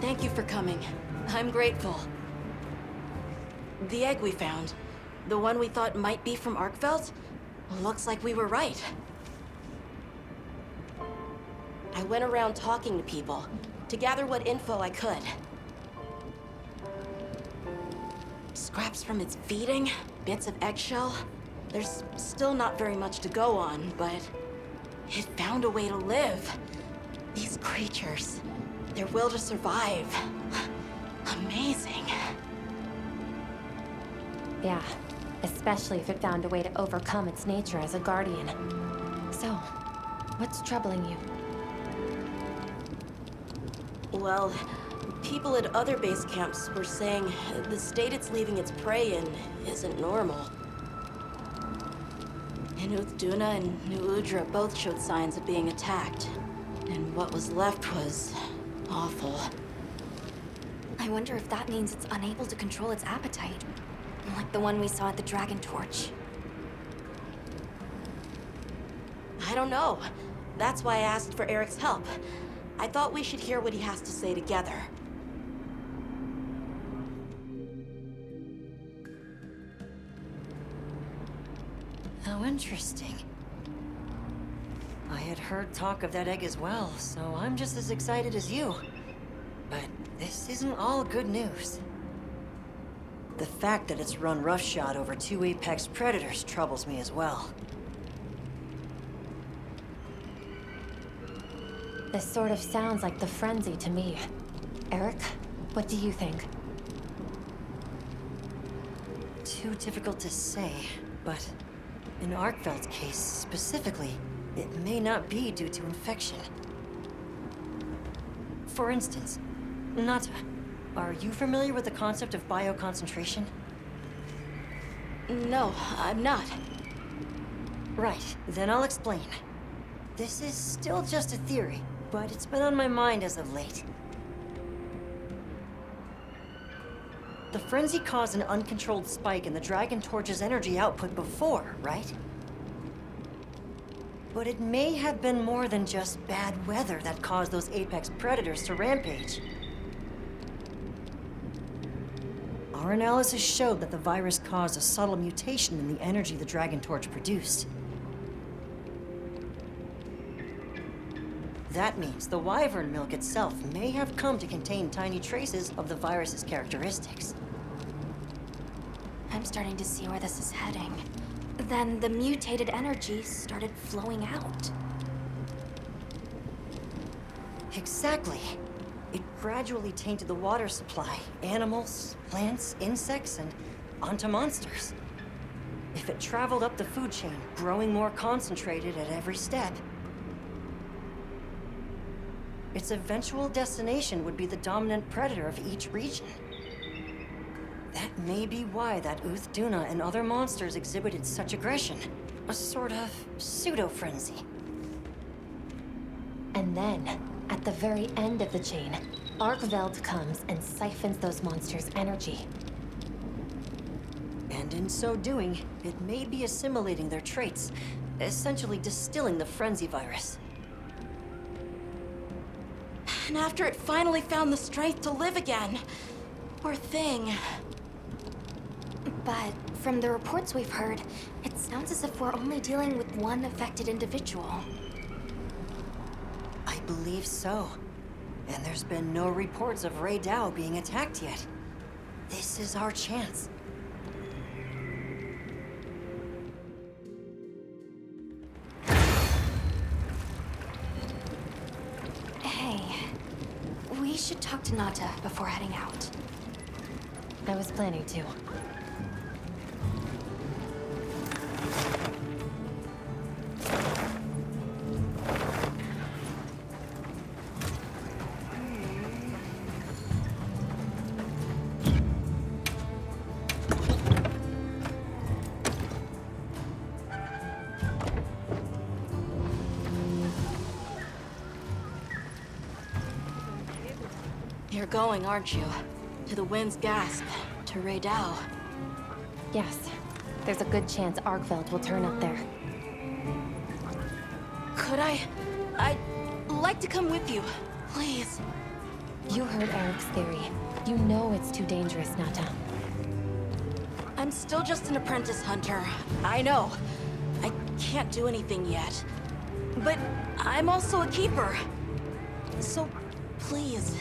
Thank you for coming. I'm grateful. The egg we found, the one we thought might be from Arkveld, looks like we were right. I went around talking to people to gather what info I could. Scraps from its feeding, bits of eggshell. There's still not very much to go on, but it found a way to live. These creatures, their will to survive. Amazing. Yeah, especially if it found a way to overcome its nature as a guardian. So, what's troubling you? Well, people at other base camps were saying the state it's leaving its prey in isn't normal. Inuth Duna and New Udra both showed signs of being attacked. And what was left was awful. I wonder if that means it's unable to control its appetite. Like the one we saw at the Dragon Torch. I don't know. That's why I asked for Eric's help. I thought we should hear what he has to say together. How interesting. I had heard talk of that egg as well, so I'm just as excited as you. But this isn't all good news. The fact that it's run roughshod over 2 apex predators troubles me as well. This sort of sounds like the frenzy to me. Eric, what do you think? Too difficult to say, but in Arkveld's case specifically, it may not be due to infection. For instance, Nata, are you familiar with the concept of bioconcentration? No, I'm not. Right, then I'll explain. This is still just a theory, but it's been on my mind as of late. The frenzy caused an uncontrolled spike in the Dragon Torch's energy output before, right? But it may have been more than just bad weather that caused those apex predators to rampage. Our analysis showed that the virus caused a subtle mutation in the energy the Dragon Torch produced. That means the wyvern milk itself may have come to contain tiny traces of the virus's characteristics. I'm starting to see where this is heading. Then the mutated energy started flowing out. Exactly. It gradually tainted the water supply, animals, plants, insects, and onto monsters. If it traveled up the food chain, growing more concentrated at every step, its eventual destination would be the dominant predator of each region. That may be why that Uth Duna and other monsters exhibited such aggression. A sort of pseudo-frenzy. And then, at the very end of the chain, Arkveld comes and siphons those monsters' energy. And in so doing, it may be assimilating their traits, essentially distilling the frenzy virus. And after it finally found the strength to live again, poor thing. But from the reports we've heard, it sounds as if we're only dealing with one affected individual. I believe so. And there's been no reports of Ray Dow being attacked yet. This is our chance. Hey, we should talk to Nata before heading out. I was planning to. You're going, aren't you? To the Wind's Gasp, to Ray Dow. Yes, there's a good chance Arkveld will turn up there. Could I? I'd like to come with you, please. You heard Eric's theory. You know it's too dangerous, Nata. I'm still just an apprentice hunter. I know. I can't do anything yet. But I'm also a keeper. So, please,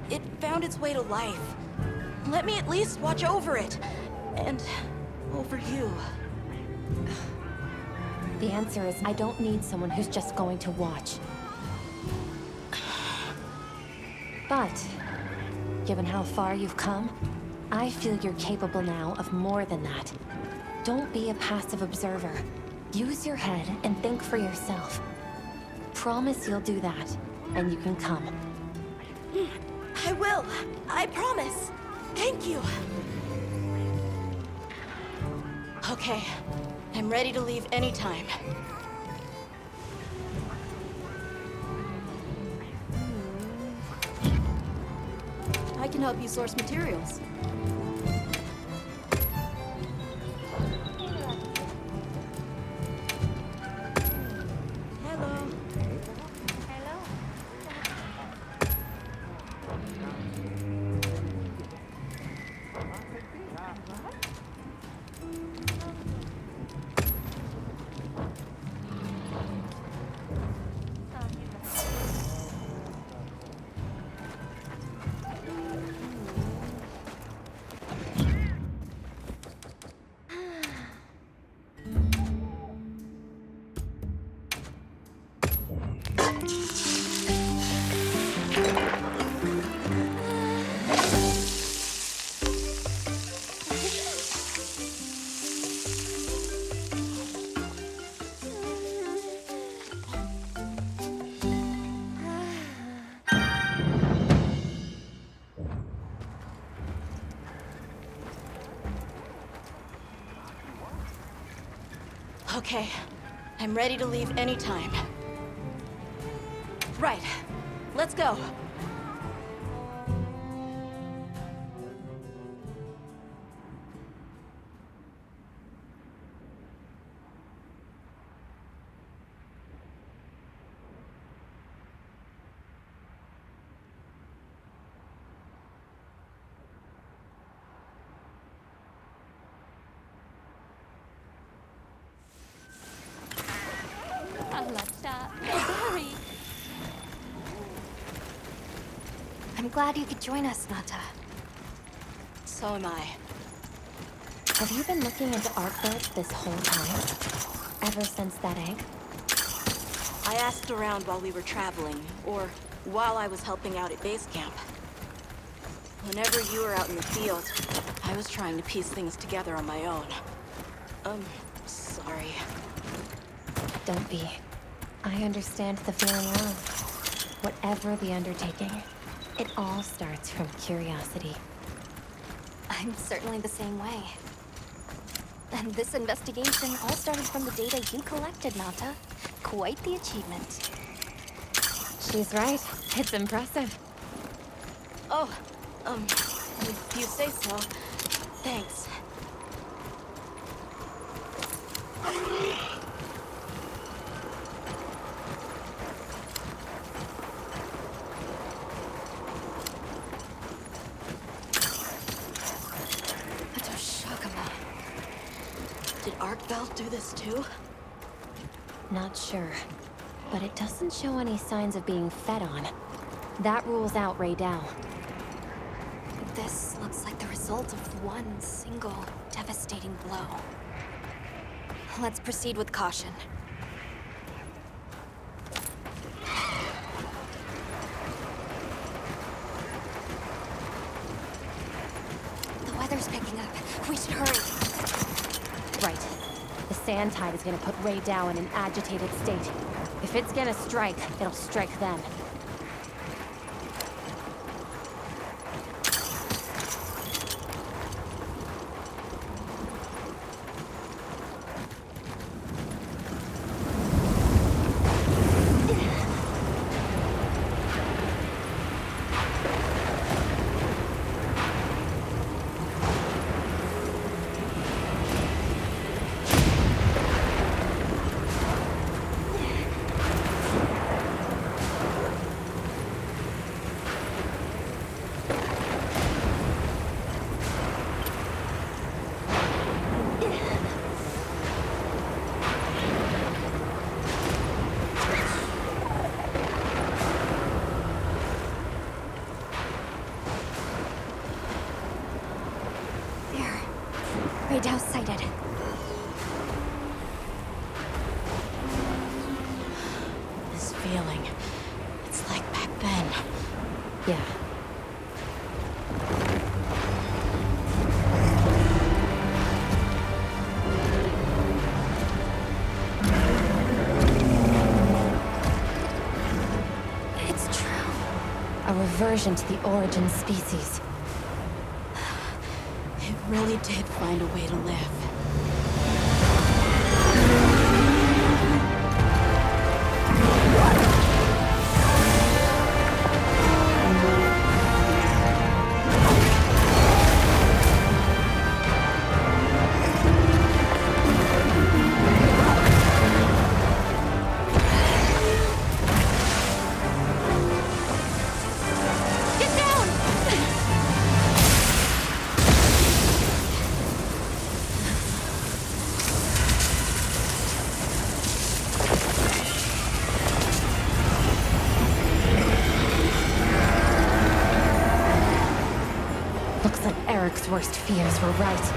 it found its way to life. Let me at least watch over it. And over you. The answer is I don't need someone who's just going to watch. But, given how far you've come, I feel you're capable now of more than that. Don't be a passive observer. Use your head and think for yourself. Promise you'll do that, and you can come. I will. I promise. Thank you. Okay. I'm ready to leave anytime. I can help you source materials. Hello. Okay. I'm ready to leave anytime. Right. Let's go. I'm glad you could join us, Nata. So am I. Have you been looking into Arcbirds this whole time? Ever since that egg? I asked around while we were traveling, or while I was helping out at base camp. Whenever you were out in the field, I was trying to piece things together on my own. Sorry. Don't be. I understand the feeling well. Whatever the undertaking, it all starts from curiosity. I'm certainly the same way. And this investigation all started from the data you collected, Nata. Quite the achievement. She's right. It's impressive. Oh, if you say so. Thanks. Did Arkveld do this too? Not sure. But it doesn't show any signs of being fed on. That rules out Raydell. This looks like the result of one single devastating blow. Let's proceed with caution. The weather's picking up. We should hurry. Right. The sand tide is gonna put Raydell in an agitated state. If it's gonna strike, it'll strike them. Radau sighted. This feeling, it's like back then. Yeah. It's true. A reversion to the origin species. It really did find a way to live. Get down! Looks like Eric's worst fears were right.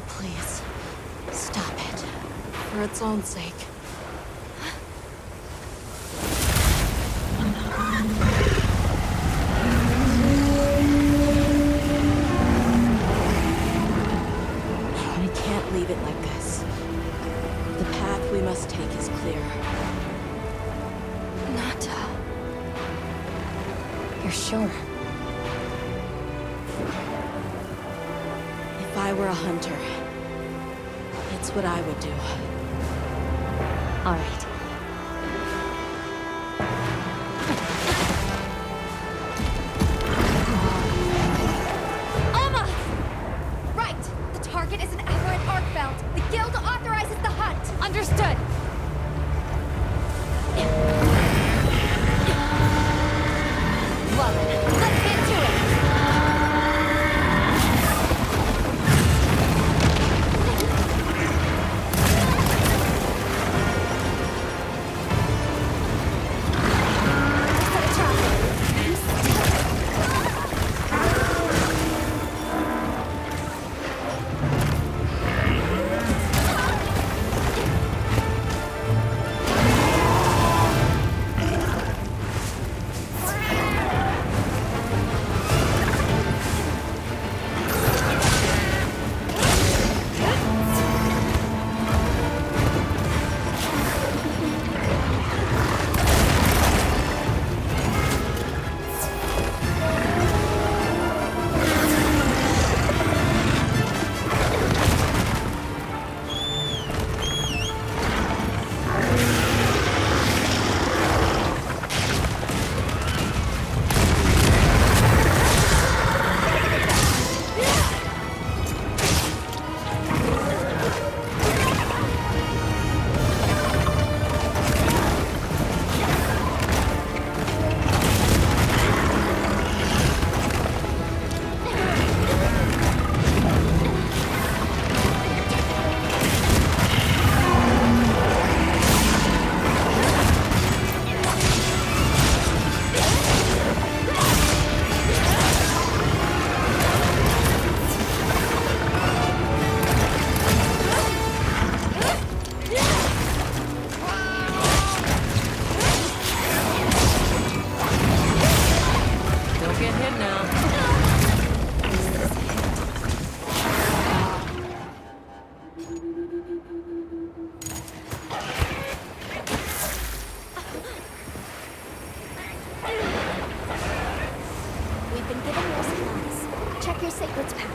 Please, stop it. For its own sake. We can't leave it like this. The path we must take is clear. Nata. You're sure? If I were a hunter, it's what I would do. All right. Alma! Right! The target is an aberrant arcbound. The guild authorizes the hunt. Understood. Well then, let's get to it! Set a trap.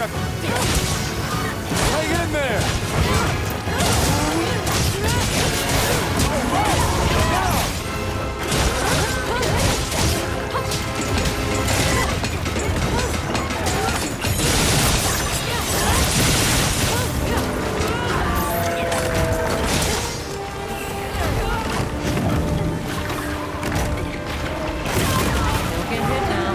Shepard. Hang in there! Don't get hit now.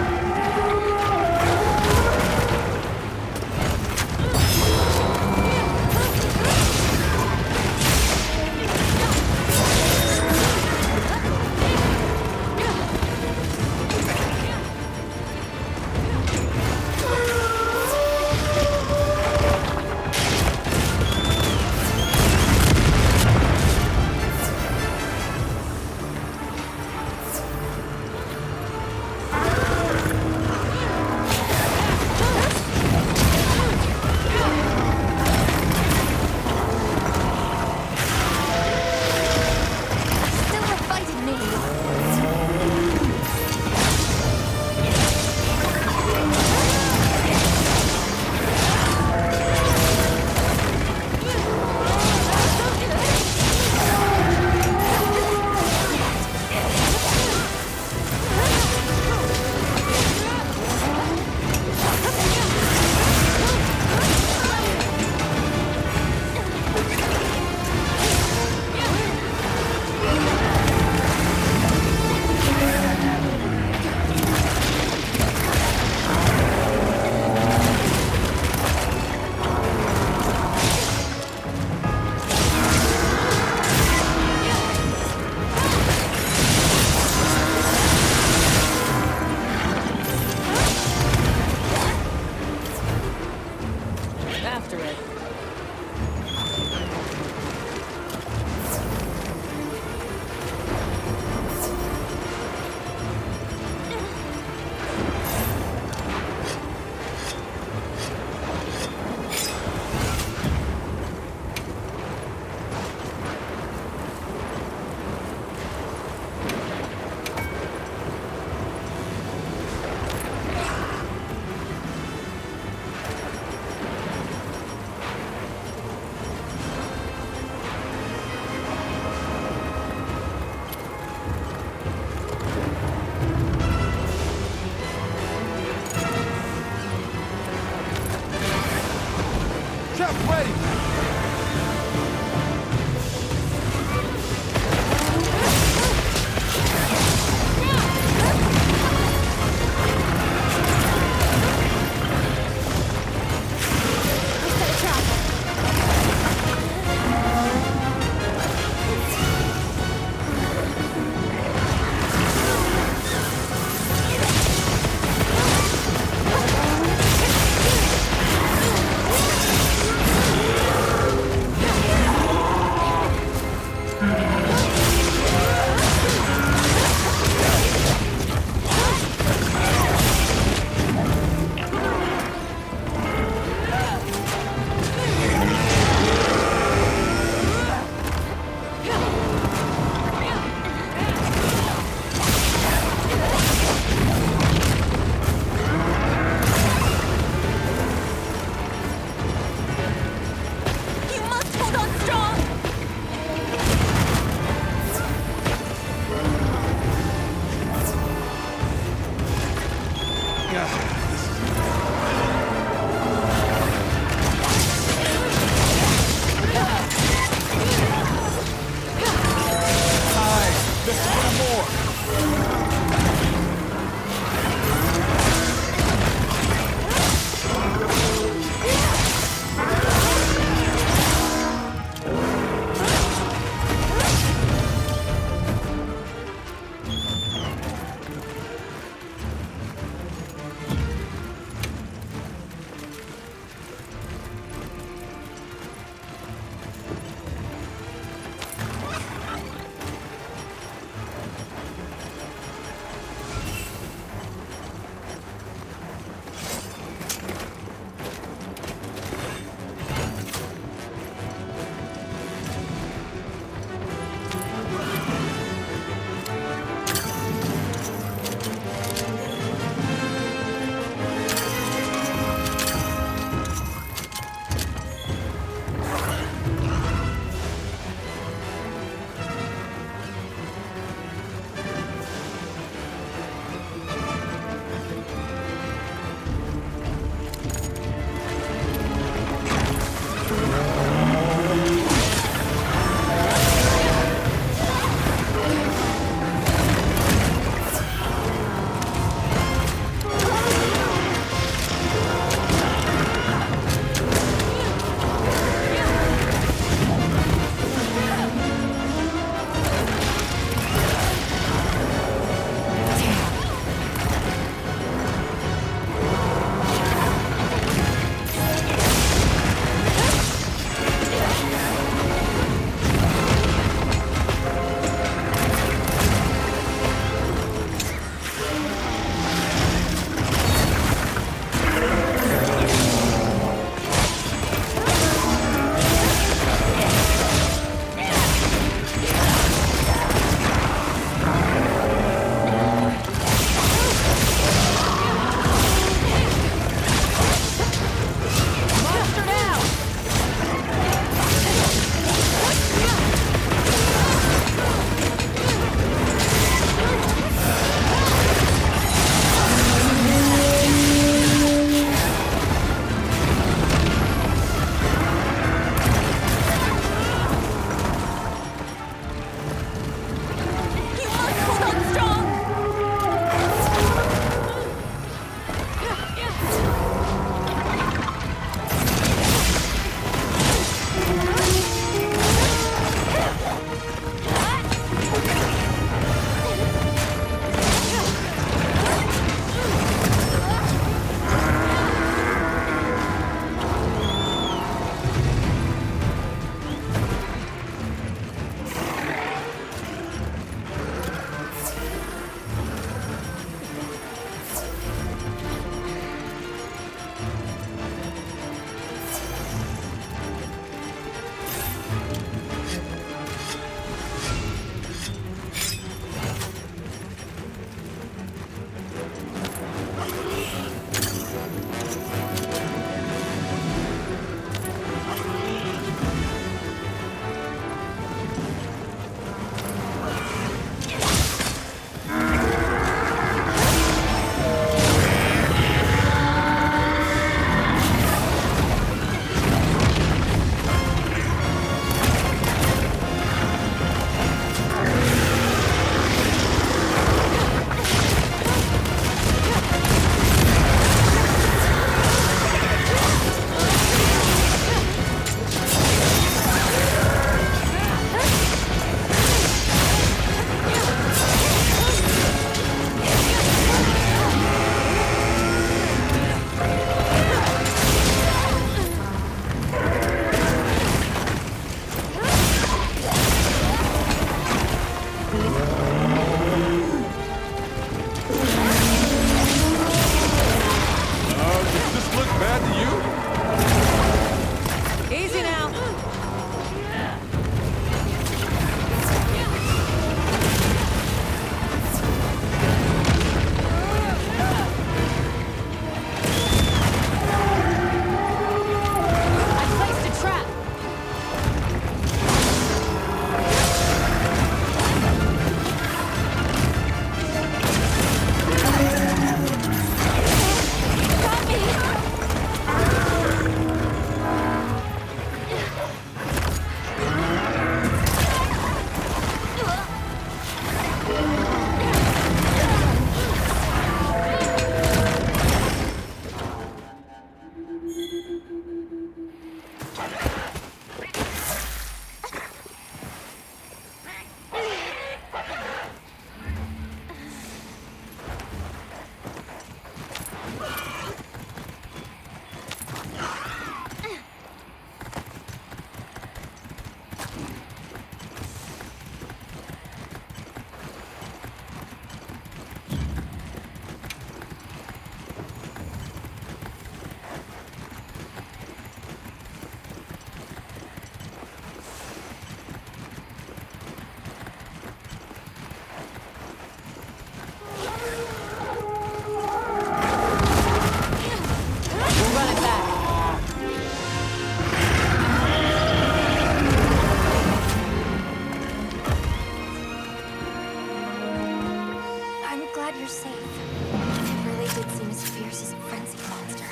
glad you're safe. It really did seem as fierce as a frenzied monster.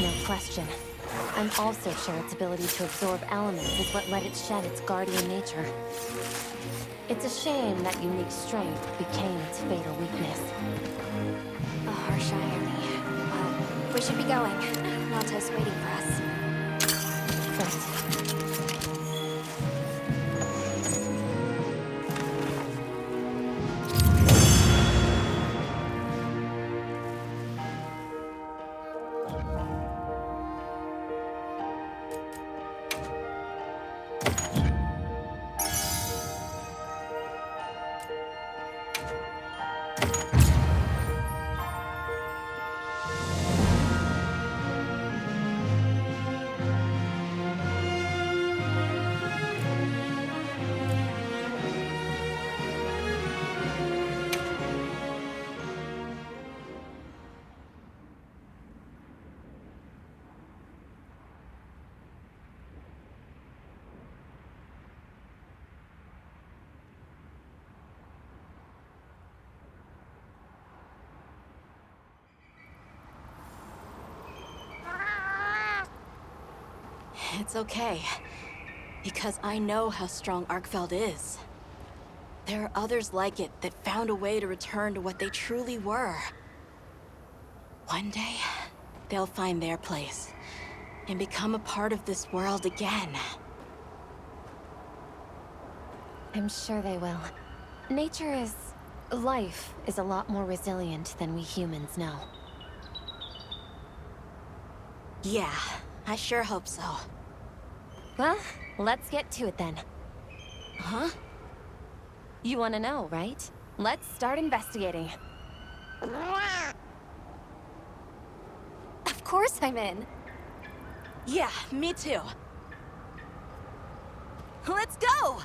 No question. I'm also sure its ability to absorb elements is what let it shed its guardian nature. It's a shame that unique strength became its fatal weakness. A harsh irony. Well, we should be going. Nata's waiting for us. Right. It's okay. Because I know how strong Arkfeld is. There are others like it that found a way to return to what they truly were. One day, they'll find their place and become a part of this world again. I'm sure they will. Life is a lot more resilient than we humans know. Yeah, I sure hope so. Well, let's get to it then. Huh? You want to know, right? Let's start investigating. Of course I'm in. Yeah, me too. Let's go!